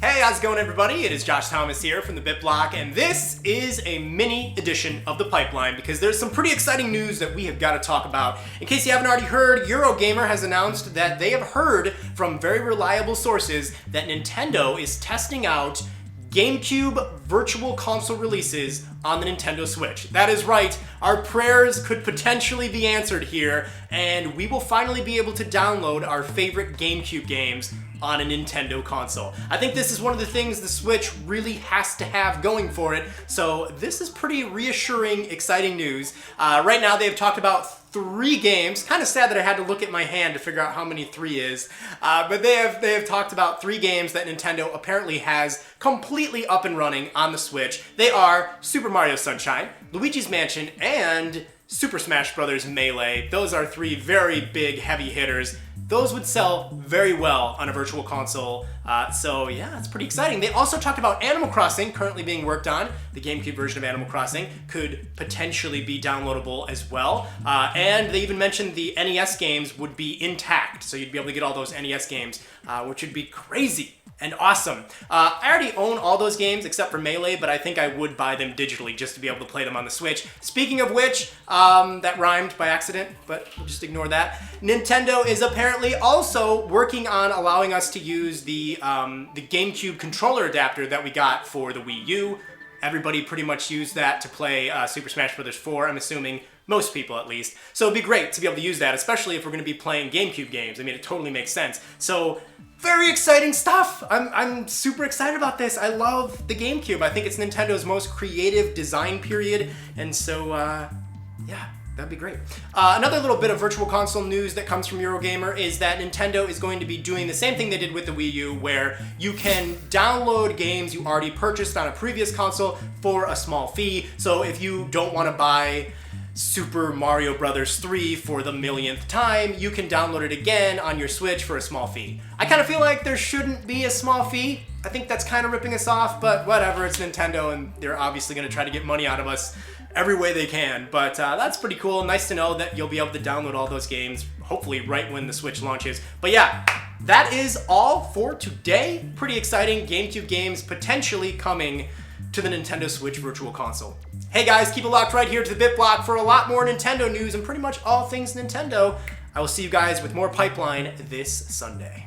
Hey, how's it going, everybody? It is Josh Thomas here from the BitBlock, and this is a mini edition of the Pipeline because there's some pretty exciting news that we have got to talk about. In case you haven't already heard, Eurogamer has announced that they have heard from very reliable sources that Nintendo is testing out GameCube Virtual Console releases on the Nintendo Switch. That is right, our prayers could potentially be answered here, and we will finally be able to download our favorite GameCube games on a Nintendo console. I think this is one of the things the Switch really has to have going for it, so this is pretty reassuring, exciting news. Right now they've talked about 3 games. Kind of sad that I had to look at my hand to figure out how many 3 is, but they have talked about 3 games that Nintendo apparently has completely up and running on the Switch. They are Super Mario Sunshine, Luigi's Mansion, and Super Smash Bros. Melee. Those are 3 very big, heavy hitters. Those would sell very well on a virtual console, so yeah, it's pretty exciting. They also talked about Animal Crossing currently being worked on. The GameCube version of Animal Crossing could potentially be downloadable as well, and they even mentioned the NES games would be intact, so you'd be able to get all those NES games, which would be crazy and awesome. I already own all those games except for Melee, but I think I would buy them digitally just to be able to play them on the Switch. Speaking of which, that rhymed by accident, but we'll just ignore that. Nintendo is apparently also working on allowing us to use the GameCube controller adapter that we got for the Wii U. Everybody pretty much used that to play Super Smash Bros. 4, I'm assuming. Most people, at least. So it'd be great to be able to use that, especially if we're going to be playing GameCube games. I mean, it totally makes sense. So, very exciting stuff! I'm super excited about this. I love the GameCube. I think it's Nintendo's most creative design period, and so, yeah. That'd be great. Another little bit of virtual console news that comes from Eurogamer is that Nintendo is going to be doing the same thing they did with the Wii U, where you can download games you already purchased on a previous console for a small fee. So if you don't want to buy Super Mario Bros. 3 for the millionth time, you can download it again on your Switch for a small fee. I kind of feel like there shouldn't be a small fee. I think that's kind of ripping us off, but whatever, it's Nintendo and they're obviously going to try to get money out of us every way they can. But that's pretty cool. Nice to know that you'll be able to download all those games, hopefully right when the Switch launches. But yeah, that is all for today. Pretty exciting GameCube games potentially coming to the Nintendo Switch Virtual Console. Hey guys, keep it locked right here to the BitBlock for a lot more Nintendo news and pretty much all things Nintendo. I will see you guys with more Pipeline this Sunday.